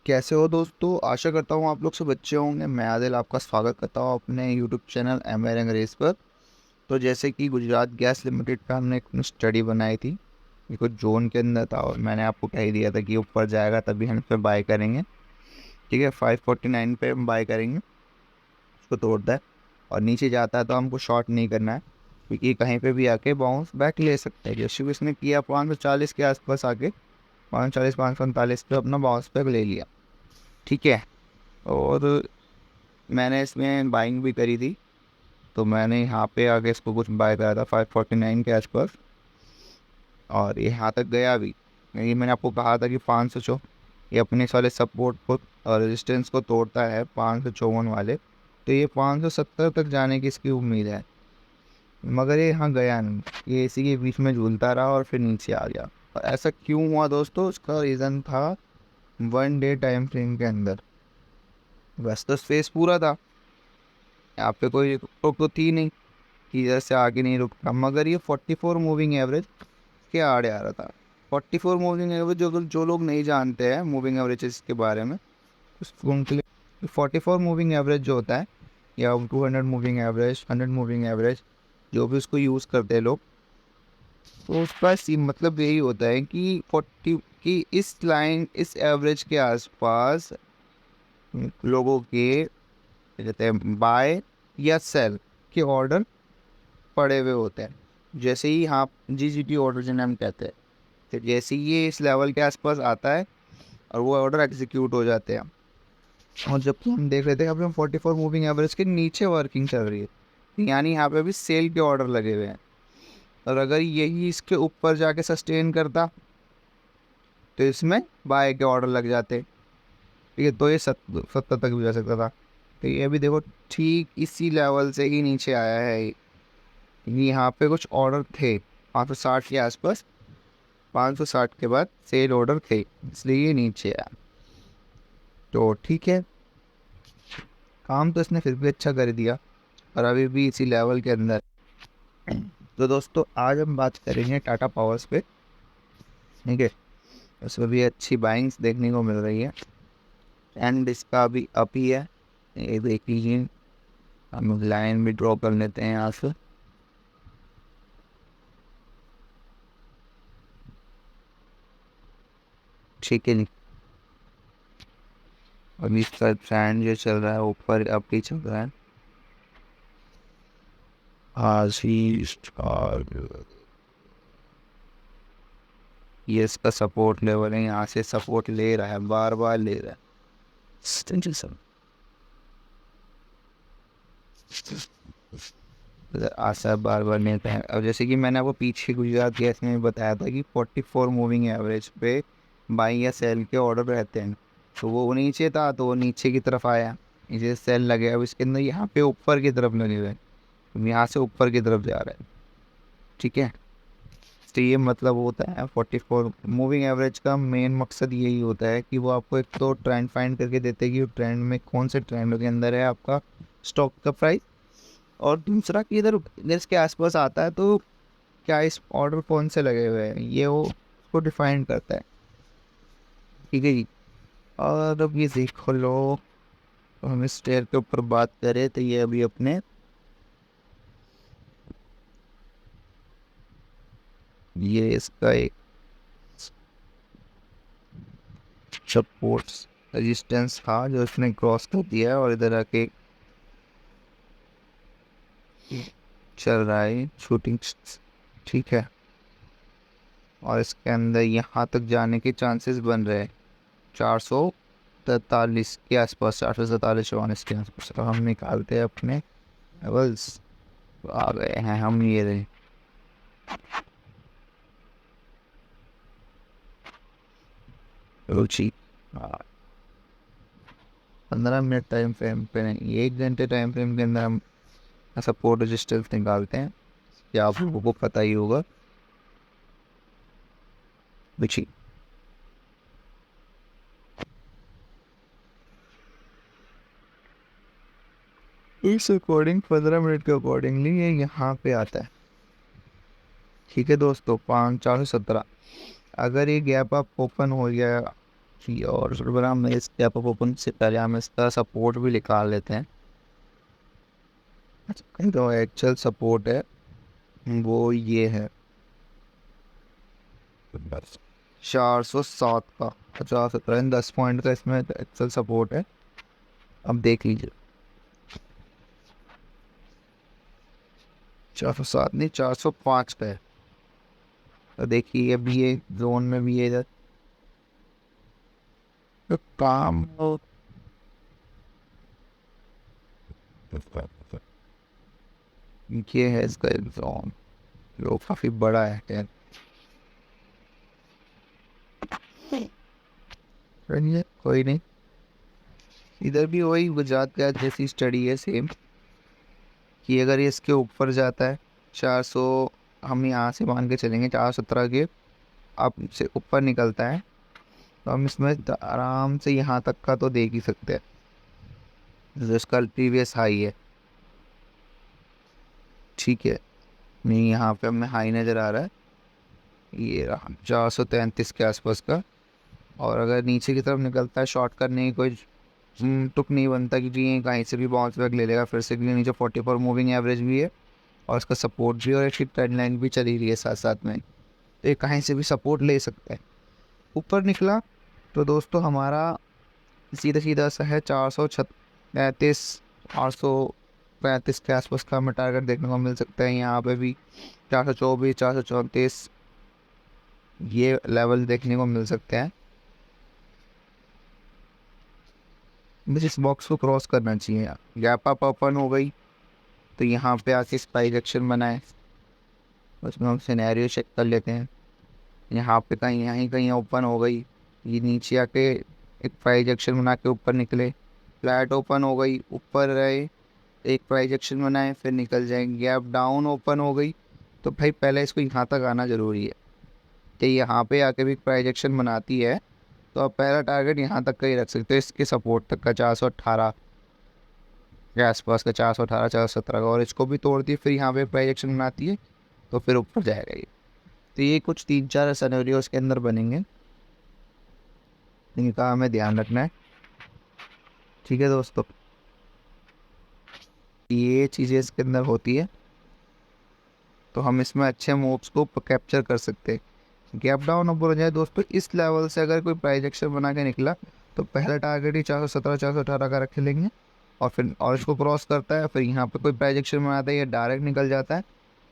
कैसे हो दोस्तों। आशा करता हूँ आप लोग सब अच्छे होंगे। मैं आदिल आपका स्वागत करता हूँ अपने यूट्यूब चैनल एमआर अंग्रेज पर। तो जैसे कि गुजरात गैस लिमिटेड का हमने एक स्टडी बनाई थी, ये कुछ जोन के अंदर था और मैंने आपको कह ही दिया था कि ऊपर जाएगा तभी हम इस पर बाय करेंगे। ठीक है, 549 पे हम बाय करेंगे। उसको तोड़ता है और नीचे जाता है तो हमको शॉर्ट नहीं करना है, क्योंकि कहीं पे भी आके बाउंस बैक ले सकता है। जैसे कि इसने किया 540 के आसपास आके 540 545 पे अपना बाउंस बैक ले लिया। ठीक है, और मैंने इसमें बाइंग भी करी थी। तो मैंने यहाँ पे आगे इसको कुछ बाय करा था 549 के आसपास और ये यहाँ तक गया भी। ये मैंने आपको कहा था कि 500 ये अपने सारे सपोर्ट को और रेजिस्टेंस को तोड़ता है 554 वाले। तो ये 570 तक जाने की इसकी उम्मीद है, मगर ये यहाँ गया नहीं। ये इसी के बीच में झूलता रहा और फिर नीचे आ गया। और ऐसा क्यों हुआ दोस्तों? उसका रीज़न था 1 डे टाइम फ्रेम के अंदर। बस तो स्पेस पूरा था, यहाँ पे कोई रोक तो थी नहीं कि इधर से आगे नहीं रुकता, मगर ये 44 मूविंग एवरेज के आड़े आ रहा था। 44 मूविंग एवरेज जो लोग नहीं जानते हैं मूविंग एवरेजेस के बारे में, उनके लिए 44 मूविंग एवरेज जो होता है, या 200 मूविंग एवरेज, 100 मूविंग एवरेज, जो भी उसको यूज़ करते हैं लोग, तो उसका मतलब यही होता है कि 40 की इस लाइन, इस एवरेज के आसपास लोगों के कहते हैं बाय या सेल के ऑर्डर पड़े हुए होते हैं। जैसे ही हाँ जीजीटी ऑर्डर जिन्हें हम कहते हैं, तो जैसे ही ये इस लेवल के आसपास आता है और वो ऑर्डर एग्जीक्यूट हो जाते हैं। और जबकि हम देख रहे थे अभी हम 44 मूविंग एवरेज के नीचे वर्किंग चल रही है, यानी यहाँ पे अभी सेल के ऑर्डर लगे हुए हैं। और अगर यही इसके ऊपर जाके सस्टेन करता तो इसमें बाय के ऑर्डर लग जाते। ठीक है, तो ये 70 तक भी जा सकता था। तो ये अभी देखो ठीक इसी लेवल से ही नीचे आया है। यहाँ पे कुछ ऑर्डर थे 560 के आसपास, 560 के बाद सेल ऑर्डर थे, इसलिए ये नीचे आया। तो ठीक है, काम तो इसने फिर भी अच्छा कर दिया और अभी भी इसी लेवल के अंदर। तो दोस्तों आज हम बात करेंगे टाटा पावर्स पे। ठीक है, उसमें भी अच्छी बाइंग्स देखने को मिल रही है एंड इसका अभी अप ही है। ये देख लीजिए, हम लाइन भी ड्रॉ कर लेते हैं यहाँ से। ठीक है जी, अभी इसका ट्रेंड जो चल रहा है ऊपर अप ही चल रहा है। ये इसका सपोर्ट लेवल है, यहाँ से सपोर्ट ले रहा है, बार बार ले रहा है। आशा बार बार लेता है। अब जैसे कि मैंने आपको पीछे गुजरात गैस में बताया था कि 44 मूविंग एवरेज पे बाई या सेल के ऑर्डर रहते हैं। तो वो नीचे था तो वो नीचे की तरफ आया, नीचे सेल लगे। अब इसके अंदर यहाँ पे ऊपर की तरफ लगे हुए हैं, यहाँ से ऊपर की तरफ जा रहा है। ठीक है, तो ये मतलब होता है 44 मूविंग एवरेज का मेन मकसद यही होता है कि वो आपको एक तो ट्रेंड फाइंड करके देते हैं कि ट्रेंड में कौन से ट्रेंड के अंदर है आपका स्टॉक का प्राइस, और दूसरा कि इधर इधर इसके आसपास आता है तो क्या इस ऑर्डर कौन से लगे हुए हैं, ये वो उसको डिफाइन करता है। ठीक है जी, और अब ये देखो लो, तो हम इस स्टेयर के ऊपर बात करें तो ये अभी अपने ये इसका एक सपोर्ट्स रेजिस्टेंस था जो इसने क्रॉस कर दिया है और इधर आके चल रहा है शूटिंग। ठीक है, और इसके अंदर यहाँ तक जाने के चांसेस बन रहे हैं 443 के आसपास, 447 के आसपास। तो हम निकालते हैं अपने लेवल्स, तो आ गए हैं हम ये रहे। रुचि 15 मिनट टाइम फ्रेम पे नहीं, 1 घंटे टाइम फ्रेम के अंदर हम सपोर्ट रेजिस्टेंस निकालते हैं, क्या आप लोगों को पता ही होगा। रुचि इस अकॉर्डिंग 15 मिनट के अकॉर्डिंगली ये यहाँ पे आता है। ठीक है दोस्तों, 5 417 अगर ये गैप आप ओपन हो गया जी, और अगर हम इस गैप अप ओपन से पहले हम इसका सपोर्ट भी निकाल लेते हैं। अच्छा, जो एक्चुअल सपोर्ट है वो ये है 407 का 50-17 10 पॉइंट का इसमें एक्चुअल सपोर्ट है। अब देख लीजिए 407 नहीं 405 पे है। तो देखिए अभी ये जोन में भी है इधर तो काम ये है इसका एक जोन जो काफी बड़ा है। खैर चलिए कोई नहीं, इधर भी वही गुजरात का जैसी स्टडी है सेम कि अगर ये इसके ऊपर जाता है 400, हम यहाँ से मान के चलेंगे 417 के आप से ऊपर निकलता है तो हम इसमें आराम से यहाँ तक का तो देख ही सकते हैं जो इसका प्रीवियस हाई है। ठीक है, नहीं यहाँ पे हमें हाई नज़र आ रहा है, ये रहा 433 के आसपास का। और अगर नीचे की तरफ निकलता है शॉर्ट करने की कोई तुक नहीं बनता क्योंकि ये कहीं से भी बाउंस बैक ले लेगा फिर से, क्योंकि नीचे 44 मूविंग एवरेज भी है और इसका सपोर्ट भी और इसकी ट्रेंड लाइन भी चली रही है साथ साथ में, तो ये कहीं से भी सपोर्ट ले सकता है। ऊपर निकला तो दोस्तों हमारा सीधा सीधा सा है 435 835 के आसपास का हमें टारगेट देखने को मिल सकता है। यहाँ पे भी 424 434 ये लेवल देखने को मिल सकते हैं। बस इस बॉक्स को क्रॉस करना चाहिए। गैप अप ओपन हो गई तो यहाँ पे आके स्पाइक एक्शन बनाए, उसमें हम सिनेरियो चेक कर लेते हैं। यहाँ पे कहीं यहीं कहीं ओपन हो गई, ये नीचे आके एक प्राइज एक्शन बना के ऊपर निकले, फ्लैट ओपन हो गई ऊपर रहे एक प्राइज एक्शन बनाए फिर निकल जाएंगे। गैप डाउन ओपन हो गई तो भाई पहले इसको यहाँ तक आना ज़रूरी है कि यहाँ पे आके भी प्राइज एक्शन बनाती है तो आप पहला टारगेट यहाँ तक का ही रख सकते हो, इसके सपोर्ट तक का 418 के आसपास का 418 417 का, और इसको भी तोड़ती है फिर यहाँ पे प्राइज एक्शन बनाती है तो फिर ऊपर जाएगा ये। तो ये कुछ 3-4 सिनेरियो के अंदर बनेंगे, इनका हमें ध्यान रखना है। ठीक है दोस्तों, ये चीज़ें इसके अंदर होती है तो हम इसमें अच्छे मूव्स को कैप्चर कर सकते हैं। गैप डाउन ऊपर हो जाए दोस्तों इस लेवल से अगर कोई प्राइज एक्शन बना के निकला तो पहला टारगेट ही 417 418 का रख लेंगे और फिर और इसको क्रॉस करता है फिर यहाँ पे कोई प्राइज एक्शन बनाता है या डायरेक्ट निकल जाता है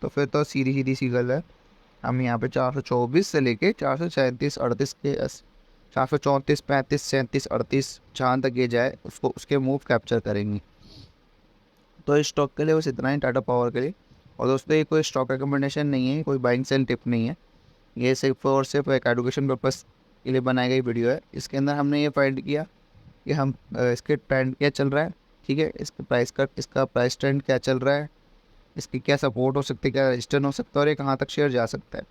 तो फिर तो सीधी सीधी सी गल है। हम यहाँ पे 424 से लेके 437 38 के 434 35 37 38 जहाँ तक ये जाए उसको उसके मूव कैप्चर करेंगे। तो इस स्टॉक के लिए बस इतना ही टाटा पावर के लिए। और दोस्तों ये कोई स्टॉक रिकमेंडेशन नहीं है, कोई बाइंग सेल टिप नहीं है, ये सिर्फ और सिर्फ एक एजुकेशन पर्पस के लिए बनाई गई वीडियो है। इसके अंदर हमने ये फाइंड किया कि हम इसके ट्रेंड क्या चल रहा है, ठीक है, इसका प्राइस ट्रेंड क्या चल रहा है, इसकी क्या सपोर्ट हो सकती है, क्या रजिस्टर हो सकता है और ये कहाँ तक शेयर जा सकता है।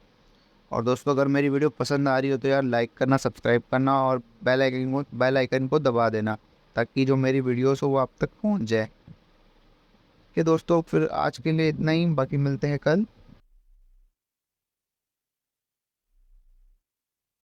और दोस्तों अगर मेरी वीडियो पसंद आ रही हो तो यार लाइक करना, सब्सक्राइब करना और बेल आइकन को दबा देना ताकि जो मेरी वीडियोस हो वो आप तक पहुँच जाए। कि दोस्तों फिर आज के लिए इतना ही, बाकी मिलते हैं कल।